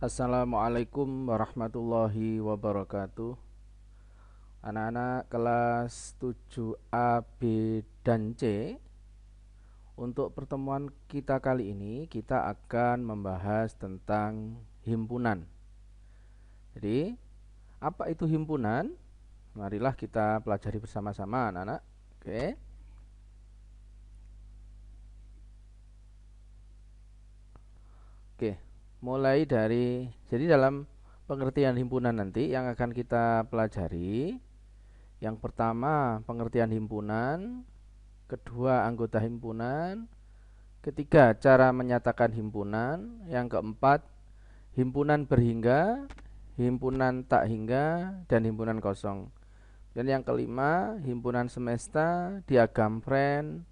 Assalamualaikum warahmatullahi wabarakatuh. Anak-anak kelas 7A, B, dan C. Untuk pertemuan kita kali ini kita akan membahas tentang himpunan. Jadi, apa itu himpunan? Marilah kita pelajari bersama-sama, anak-anak. Oke. Oke. Mulai dari dalam pengertian himpunan nanti yang akan kita pelajari, yang pertama pengertian himpunan, kedua anggota himpunan, ketiga cara menyatakan himpunan, yang keempat himpunan berhingga, himpunan tak hingga, dan himpunan kosong. Dan yang kelima himpunan semesta, diagram Venn,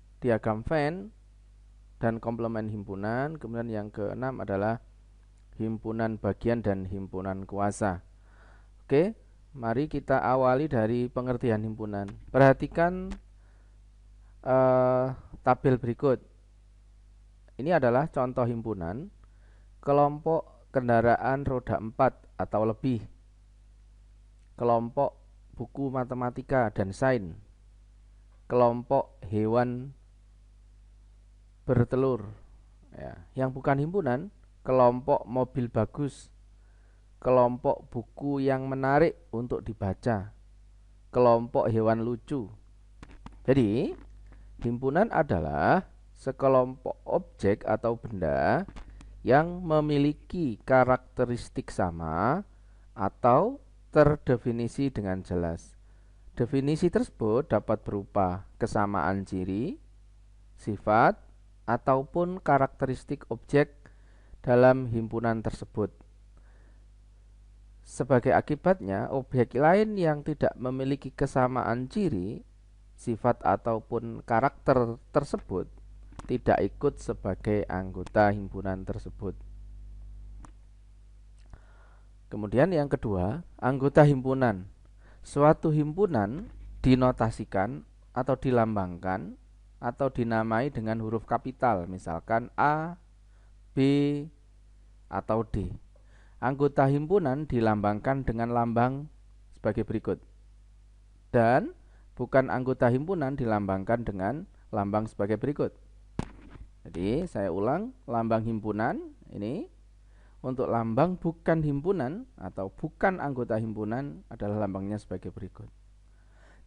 dan komplement himpunan. Kemudian yang keenam adalah himpunan bagian dan himpunan kuasa. Oke, mari kita awali dari pengertian himpunan. Perhatikan tabel berikut. Ini adalah contoh himpunan kelompok kendaraan roda 4 atau lebih, kelompok buku matematika dan sains, kelompok hewan bertelur. Ya, yang bukan himpunan, kelompok mobil bagus, kelompok buku yang menarik untuk dibaca, kelompok hewan lucu. Jadi, himpunan adalah sekelompok objek atau benda yang memiliki karakteristik sama atau terdefinisi dengan jelas. Definisi tersebut dapat berupa kesamaan ciri, sifat, ataupun karakteristik objek dalam himpunan tersebut. Sebagai akibatnya, objek lain yang tidak memiliki kesamaan ciri, sifat, ataupun karakter tersebut tidak ikut sebagai anggota himpunan tersebut. Kemudian yang kedua, anggota himpunan. Suatu himpunan dinotasikan atau dilambangkan atau dinamai dengan huruf kapital, misalkan A, B, atau D. Anggota himpunan dilambangkan dengan lambang sebagai berikut. Dan bukan anggota himpunan dilambangkan dengan lambang sebagai berikut. Jadi saya ulang, lambang himpunan ini. Untuk lambang bukan himpunan atau bukan anggota himpunan adalah lambangnya sebagai berikut.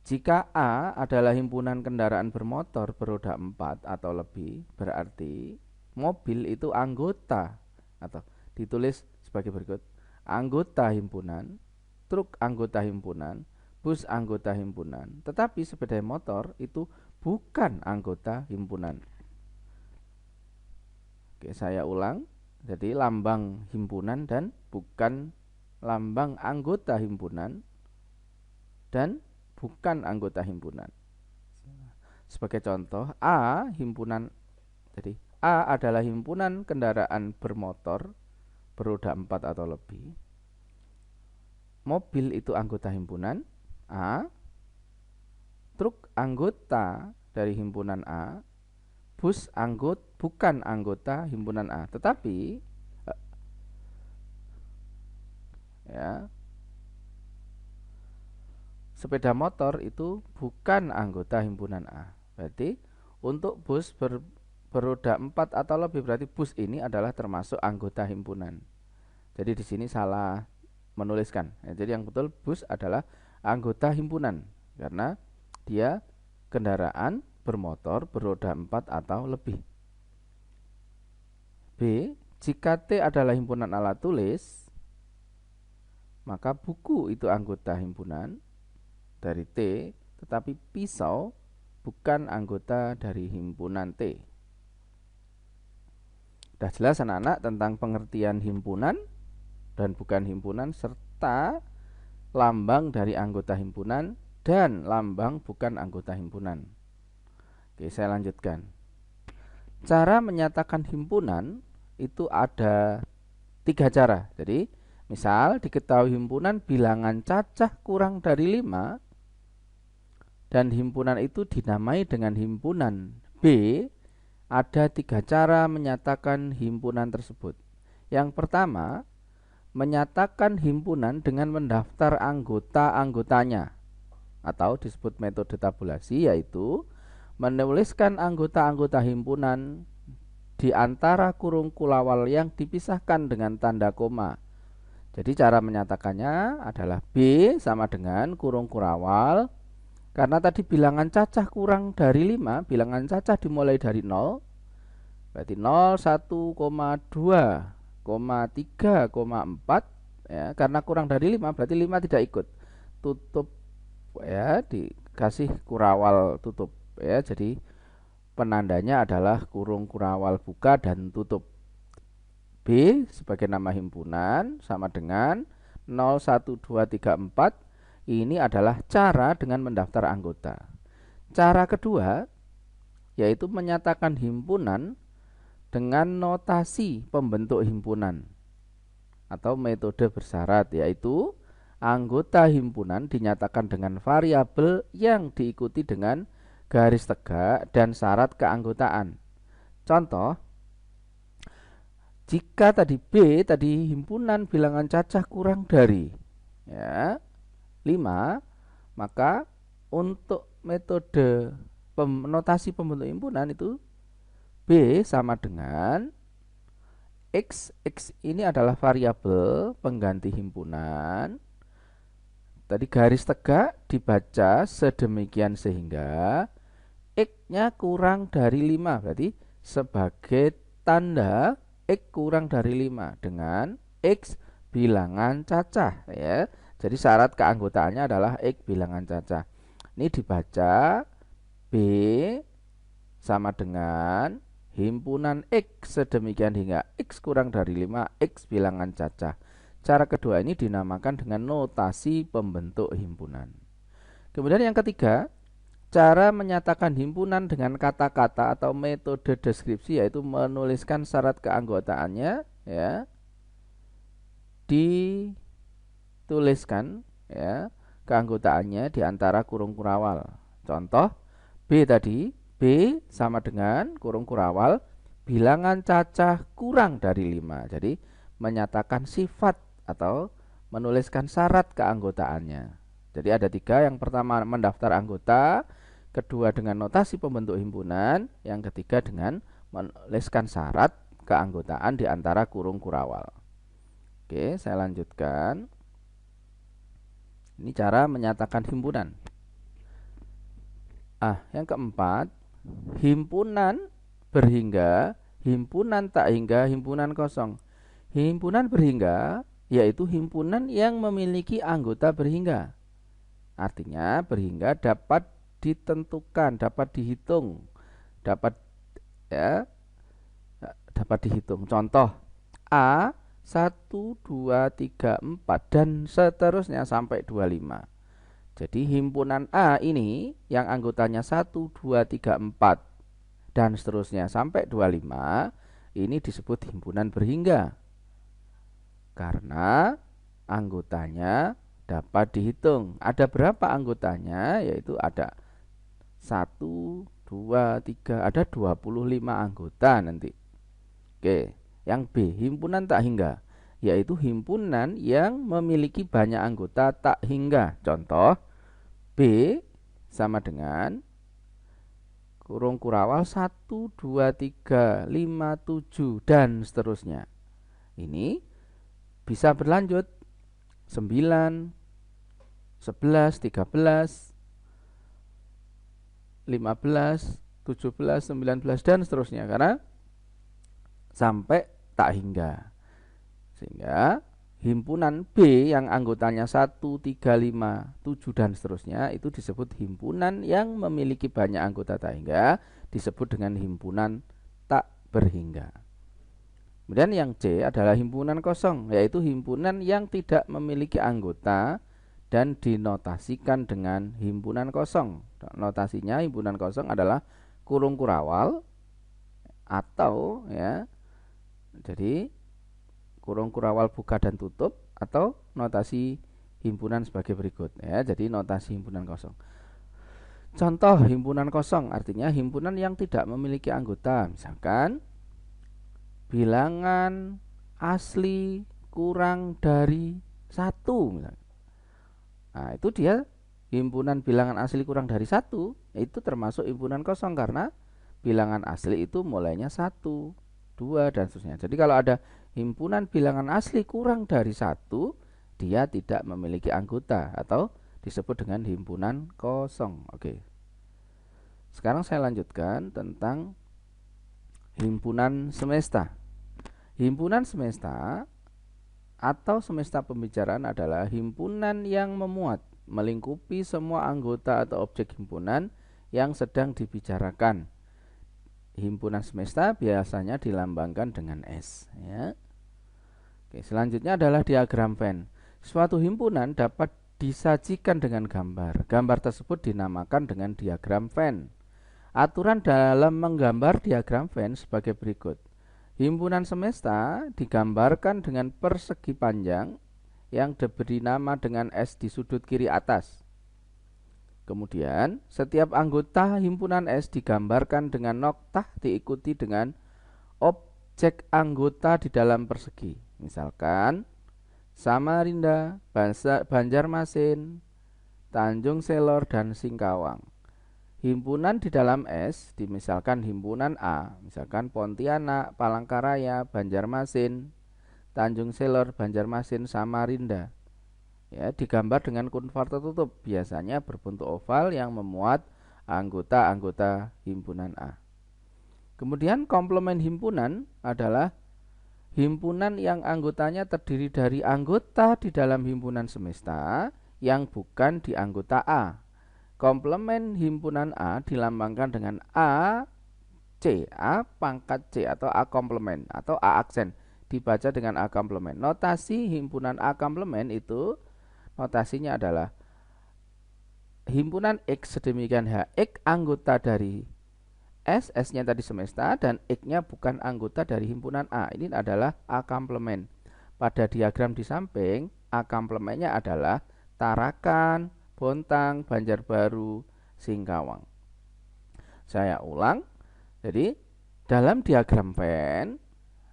Jika A adalah himpunan kendaraan bermotor beroda 4 atau lebih, berarti mobil itu anggota, atau ditulis sebagai berikut: anggota himpunan, truk anggota himpunan, bus anggota himpunan. Tetapi sepeda motor itu bukan anggota himpunan. Oke, saya ulang. Jadi lambang himpunan dan bukan lambang anggota himpunan dan bukan anggota himpunan. Sebagai contoh, A himpunan. Jadi A adalah himpunan kendaraan bermotor beroda 4 atau lebih. Mobil itu anggota himpunan A, truk anggota dari himpunan A, bus bukan anggota himpunan A, tetapi ya, sepeda motor itu bukan anggota himpunan A. Berarti untuk bus beroda 4 atau lebih, berarti bus ini adalah termasuk anggota himpunan. Jadi di sini salah menuliskan. Ya, jadi yang betul bus adalah anggota himpunan karena dia kendaraan bermotor beroda 4 atau lebih. B. Jika T adalah himpunan alat tulis, maka buku itu anggota himpunan dari T, tetapi pisau bukan anggota dari himpunan T. Sudah jelas anak-anak tentang pengertian himpunan dan bukan himpunan, serta lambang dari anggota himpunan dan lambang bukan anggota himpunan. Oke, saya lanjutkan. Cara menyatakan himpunan itu ada 3 cara. Jadi misal diketahui himpunan bilangan cacah kurang dari 5 dan himpunan itu dinamai dengan himpunan B, ada 3 cara menyatakan himpunan tersebut. Yang pertama, menyatakan himpunan dengan mendaftar anggota-anggotanya, atau disebut metode tabulasi, yaitu menuliskan anggota-anggota himpunan di antara kurung kulawal yang dipisahkan dengan tanda koma. Jadi cara menyatakannya adalah B sama dengan kurung kurawal. Karena tadi bilangan cacah kurang dari 5, bilangan cacah dimulai dari 0, berarti 0, 1, 2, 3, 4, ya, karena kurang dari 5 berarti 5 tidak ikut. Tutup, ya, dikasih kurawal tutup, ya. Jadi penandanya adalah kurung kurawal buka dan tutup. B sebagai nama himpunan sama dengan 0, 1, 2, 3, 4. Ini adalah cara dengan mendaftar anggota. Cara kedua yaitu menyatakan himpunan dengan notasi pembentuk himpunan atau metode bersyarat, yaitu anggota himpunan dinyatakan dengan variabel yang diikuti dengan garis tegak dan syarat keanggotaan. Contoh, jika tadi B tadi himpunan bilangan cacah kurang dari, ya, 5, maka untuk metode notasi pembentuk himpunan itu B sama dengan X. X ini adalah variabel pengganti himpunan. Tadi garis tegak dibaca sedemikian sehingga X-nya kurang dari 5, berarti sebagai tanda X kurang dari 5 dengan X bilangan cacah, ya. Jadi syarat keanggotaannya adalah X bilangan cacah. Ini dibaca B sama dengan himpunan X sedemikian hingga X kurang dari 5, X bilangan cacah. Cara kedua ini dinamakan dengan notasi pembentuk himpunan. Kemudian yang ketiga, cara menyatakan himpunan dengan kata-kata atau metode deskripsi, yaitu menuliskan syarat keanggotaannya, ya. Tuliskan, ya, keanggotaannya di antara kurung kurawal. Contoh B tadi, B sama dengan kurung kurawal bilangan cacah kurang dari 5. Jadi menyatakan sifat atau menuliskan syarat keanggotaannya. Jadi ada 3, yang pertama mendaftar anggota, kedua dengan notasi pembentuk himpunan, yang ketiga dengan menuliskan syarat keanggotaan di antara kurung kurawal. Oke, saya lanjutkan. Ini cara menyatakan himpunan. Yang keempat, himpunan berhingga, himpunan tak hingga, himpunan kosong. Himpunan berhingga yaitu himpunan yang memiliki anggota berhingga. Artinya berhingga dapat ditentukan, dapat dihitung, dapat dihitung. Contoh A 1, 2, 3, 4 dan seterusnya sampai 25. Jadi himpunan A ini yang anggotanya 1, 2, 3, 4 dan seterusnya sampai 25, ini disebut himpunan berhingga karena anggotanya dapat dihitung. Ada berapa anggotanya? Yaitu ada 1, 2, 3, ada 25 anggota nanti. Oke. Yang B, himpunan tak hingga, yaitu himpunan yang memiliki banyak anggota tak hingga. Contoh, B sama dengan kurung kurawal 1, 2, 3, 5, 7 dan seterusnya. Ini bisa berlanjut 9, 11, 13, 15, 17, 19 dan seterusnya, karena sampai tak hingga. Sehingga himpunan B yang anggotanya 1, 3, 5, 7 dan seterusnya itu disebut himpunan yang memiliki banyak anggota tak hingga, disebut dengan himpunan tak berhingga. Kemudian yang C adalah himpunan kosong, yaitu himpunan yang tidak memiliki anggota dan dinotasikan dengan himpunan kosong. Notasinya himpunan kosong adalah kurung kurawal atau, ya, jadi kurung kurawal buka dan tutup, atau notasi himpunan sebagai berikut, ya. Jadi notasi himpunan kosong. Contoh himpunan kosong artinya himpunan yang tidak memiliki anggota. Misalkan bilangan asli kurang dari 1 misalnya. Nah, itu dia himpunan bilangan asli kurang dari 1, itu termasuk himpunan kosong karena bilangan asli itu mulainya 1, 2 dan seterusnya. Jadi kalau ada himpunan bilangan asli kurang dari 1, dia tidak memiliki anggota atau disebut dengan himpunan kosong. Oke. Sekarang saya lanjutkan tentang himpunan semesta. Himpunan semesta atau semesta pembicaraan adalah himpunan yang memuat, melingkupi semua anggota atau objek himpunan yang sedang dibicarakan. Himpunan semesta biasanya dilambangkan dengan S, ya. Oke, selanjutnya adalah diagram Venn. Suatu himpunan dapat disajikan dengan gambar. Gambar tersebut dinamakan dengan diagram Venn. Aturan dalam menggambar diagram Venn sebagai berikut. Himpunan semesta digambarkan dengan persegi panjang yang diberi nama dengan S di sudut kiri atas. Kemudian, setiap anggota himpunan S digambarkan dengan noktah diikuti dengan objek anggota di dalam persegi. Misalkan, Samarinda, Banjarmasin, Tanjung Selor, dan Singkawang. Himpunan di dalam S, misalkan himpunan A, misalkan Pontianak, Palangkaraya, Banjarmasin, Tanjung Selor, Banjarmasin, Samarinda. Ya, digambar dengan kurva tertutup, biasanya berbentuk oval yang memuat anggota-anggota himpunan A. Kemudian komplement himpunan adalah himpunan yang anggotanya terdiri dari anggota di dalam himpunan semesta yang bukan di anggota A. Komplement himpunan A dilambangkan dengan A pangkat C atau A komplement atau A aksen, dibaca dengan A komplement. Notasi himpunan A komplement itu notasinya adalah himpunan X sedemikian H, X anggota dari S, S-nya tadi semesta dan X-nya bukan anggota dari himpunan A. Ini adalah A komplement. Pada diagram di samping, A komplementnya adalah Tarakan, Bontang, Banjarbaru, Singkawang. Saya ulang. Jadi dalam diagram Venn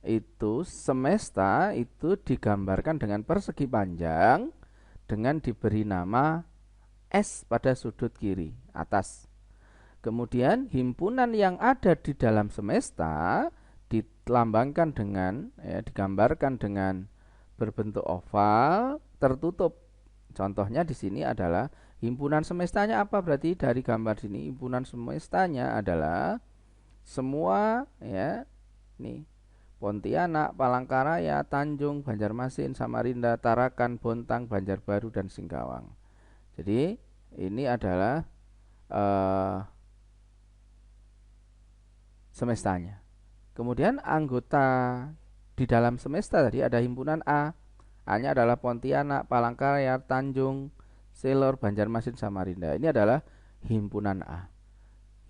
itu semesta itu digambarkan dengan persegi panjang dengan diberi nama S pada sudut kiri atas. Kemudian himpunan yang ada di dalam semesta dilambangkan dengan digambarkan dengan berbentuk oval tertutup. Contohnya di sini adalah himpunan semestanya apa? Berarti dari gambar sini himpunan semestanya adalah semua nih Pontianak, Palangkaraya, Tanjung, Banjarmasin, Samarinda, Tarakan, Bontang, Banjarbaru dan Singkawang. Jadi ini adalah semestanya. Kemudian anggota di dalam semesta tadi ada himpunan A. A-nya adalah Pontianak, Palangkaraya, Tanjung, Selor, Banjarmasin, Samarinda. Ini adalah himpunan A.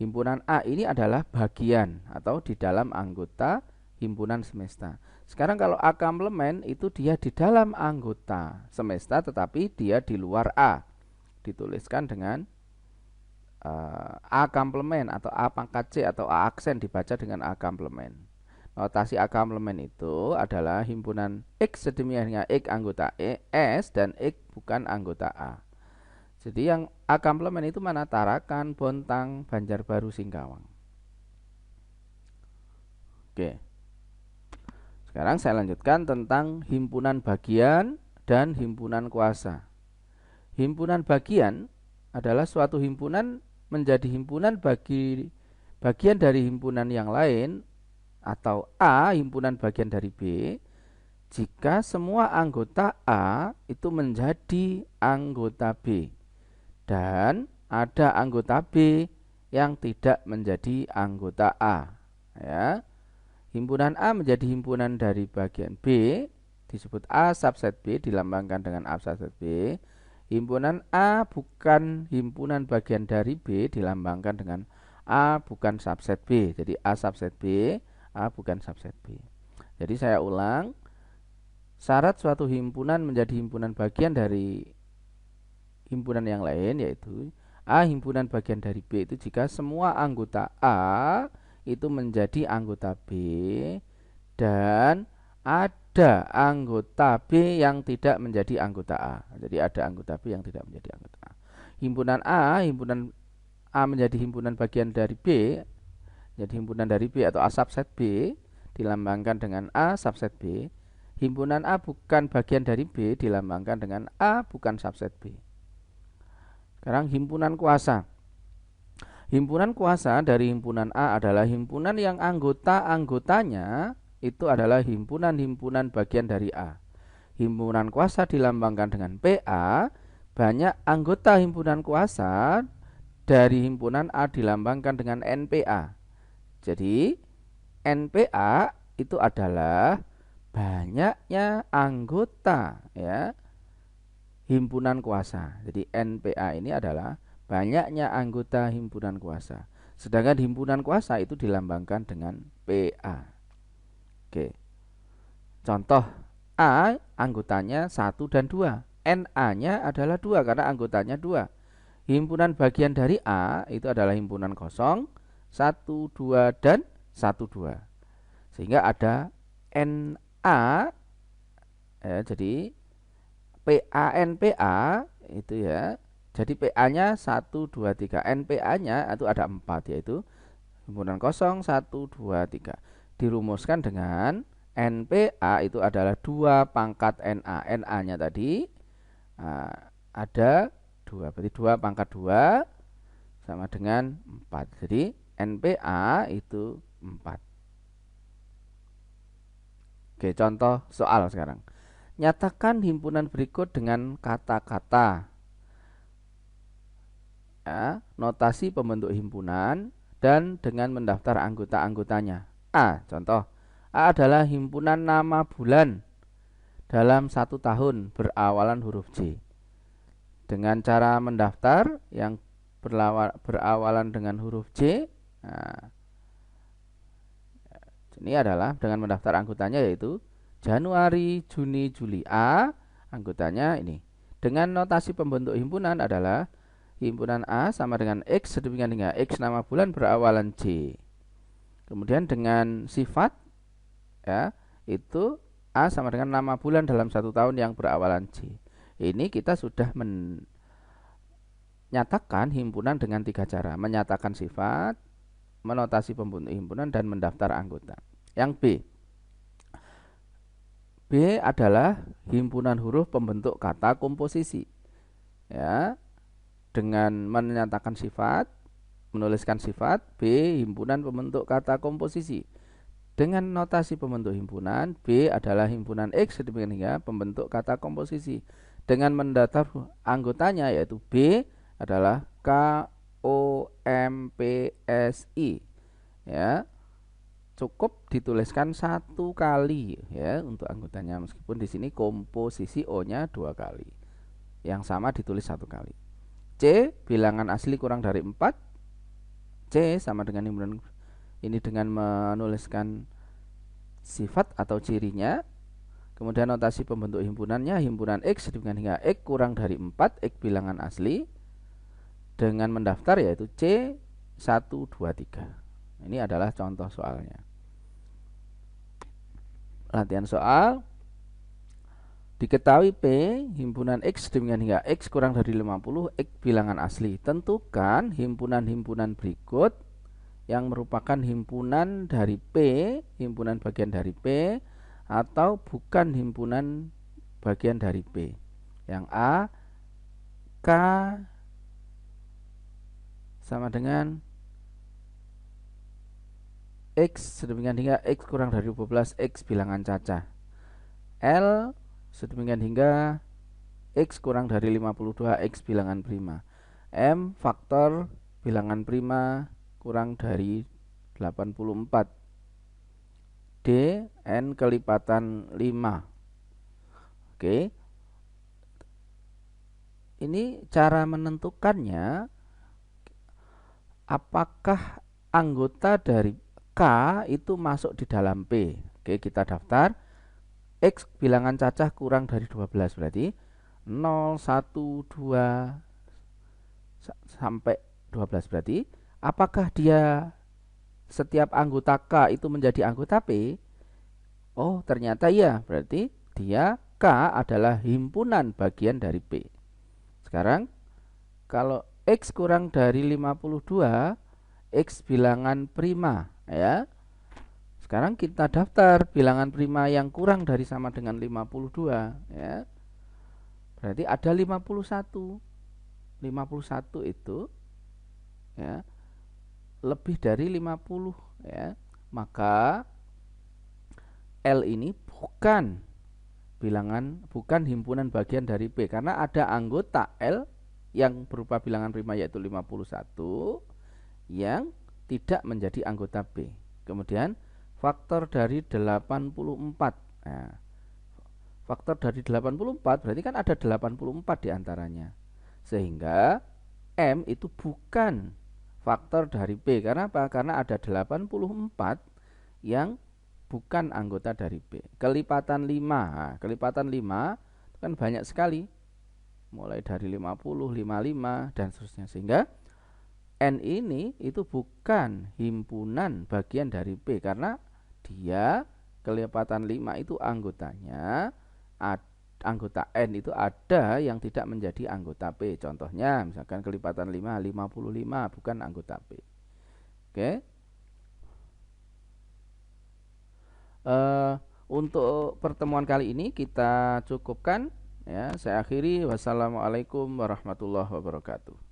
Himpunan A ini adalah bagian atau di dalam anggota himpunan semesta. Sekarang kalau A komplement itu dia di dalam anggota semesta tetapi dia di luar A. Dituliskan dengan A komplement atau A pangkat C atau A aksen, dibaca dengan A komplement. Notasi A komplement itu adalah himpunan X sedemikian X anggota S dan X bukan anggota A. Jadi yang A komplement itu mana? Tarakan, Bontang, Banjarbaru, Singkawang. Oke. Sekarang saya lanjutkan tentang himpunan bagian dan himpunan kuasa. Himpunan bagian adalah suatu himpunan menjadi himpunan bagian dari himpunan yang lain atau A himpunan bagian dari B jika semua anggota A itu menjadi anggota B dan ada anggota B yang tidak menjadi anggota A. Ya. Himpunan A menjadi himpunan dari bagian B disebut A subset B, dilambangkan dengan A subset B. Himpunan A bukan himpunan bagian dari B, dilambangkan dengan A bukan subset B. Jadi A subset B, A bukan subset B. Jadi saya ulang, syarat suatu himpunan menjadi himpunan bagian dari himpunan yang lain yaitu A himpunan bagian dari B itu jika semua anggota A itu menjadi anggota B dan ada anggota B yang tidak menjadi anggota A. Jadi ada anggota B yang tidak menjadi anggota A. Himpunan A menjadi himpunan bagian dari B, jadi himpunan dari B atau A subset B dilambangkan dengan A subset B. Himpunan A bukan bagian dari B dilambangkan dengan A bukan subset B. Sekarang himpunan kuasa. Himpunan kuasa dari himpunan A adalah himpunan yang anggota-anggotanya itu adalah himpunan-himpunan bagian dari A. Himpunan kuasa dilambangkan dengan PA, banyak anggota himpunan kuasa dari himpunan A dilambangkan dengan NPA. Jadi NPA itu adalah banyaknya anggota ya himpunan kuasa. Jadi NPA ini adalah banyaknya anggota himpunan kuasa. Sedangkan himpunan kuasa itu dilambangkan dengan PA. Oke. Contoh A anggotanya 1 dan 2. NA-nya adalah 2 karena anggotanya 2. Himpunan bagian dari A itu adalah himpunan kosong 1, 2 dan 1, 2. Sehingga ada NA jadi PA itu ya. Jadi PA-nya 1, 2, 3. NPA-nya itu ada 4 yaitu himpunan kosong 1, 2, 3. Dirumuskan dengan NPA itu adalah 2 pangkat NA. NA-nya tadi ada 2. Berarti 2 pangkat 2 sama dengan 4. Jadi NPA itu 4. Oke, contoh soal sekarang. Nyatakan himpunan berikut dengan kata-kata. Ya, notasi pembentuk himpunan dan dengan mendaftar anggota-anggotanya. A, contoh. A adalah himpunan nama bulan dalam 1 tahun berawalan huruf J. Dengan cara mendaftar yang berawalan dengan huruf J, nah, ini adalah dengan mendaftar anggotanya yaitu Januari, Juni, Juli. A, anggotanya ini. Dengan notasi pembentuk himpunan adalah himpunan A sama dengan X sedemikian hingga X nama bulan berawalan J. Kemudian dengan sifat ya itu A sama dengan nama bulan dalam 1 tahun yang berawalan J. Ini kita sudah menyatakan himpunan dengan 3 cara. Menyatakan sifat, menotasi pembentuk himpunan, dan mendaftar anggota. Yang B. B adalah himpunan huruf pembentuk kata komposisi. Ya, dengan menyatakan sifat, menuliskan sifat. B, himpunan pembentuk kata komposisi. Dengan notasi pembentuk himpunan, B adalah himpunan X sedemikian hingga pembentuk kata komposisi. Dengan mendaftar anggotanya yaitu B adalah KOMPSI. Ya, cukup dituliskan 1 kali ya untuk anggotanya, meskipun di sini komposisi O-nya 2 kali. Yang sama ditulis 1 kali. C, bilangan asli kurang dari 4. C sama dengan himpunan ini dengan menuliskan sifat atau cirinya. Kemudian notasi pembentuk himpunannya himpunan X sedemikian hingga X kurang dari 4, X bilangan asli. Dengan mendaftar yaitu C 1, 2, 3. Ini adalah contoh soalnya. Latihan soal. Diketahui P himpunan X sedemikian hingga X kurang dari 50, X bilangan asli. Tentukan himpunan-himpunan berikut yang merupakan himpunan dari P, himpunan bagian dari P, atau bukan himpunan bagian dari P. Yang A, K sama dengan X sedemikian hingga X kurang dari 12, X bilangan cacah. L sedemikian hingga X kurang dari 52, X bilangan prima. M faktor bilangan prima kurang dari 84. D N kelipatan 5. Oke. Ini cara menentukannya, apakah anggota dari K itu masuk di dalam P. Oke, kita daftar. X bilangan cacah kurang dari 12 berarti 0, 1, 2 sampai 12 berarti apakah dia setiap anggota K itu menjadi anggota P? Oh, ternyata iya, berarti dia K adalah himpunan bagian dari P. Sekarang kalau X kurang dari 52, X bilangan prima ya. Sekarang kita daftar bilangan prima yang kurang dari sama dengan 52 ya. Berarti ada 51. 51 itu ya lebih dari 50 ya. Maka L ini bukan himpunan bagian dari P karena ada anggota L yang berupa bilangan prima yaitu 51 yang tidak menjadi anggota B. Kemudian faktor dari 84. Nah, faktor dari 84 berarti kan ada 84 diantaranya. Sehingga M itu bukan faktor dari B. Karena apa? Karena ada 84 yang bukan anggota dari B. Kelipatan 5. Nah, kelipatan 5 itu kan banyak sekali. Mulai dari 50, 55 dan seterusnya. Sehingga N ini itu bukan himpunan bagian dari B karena dia kelipatan 5 itu anggotanya anggota N itu ada yang tidak menjadi anggota P. Contohnya misalkan kelipatan 5 55 bukan anggota P. Oke. Untuk pertemuan kali ini kita cukupkan ya. Saya akhiri. Wassalamualaikum warahmatullahi wabarakatuh.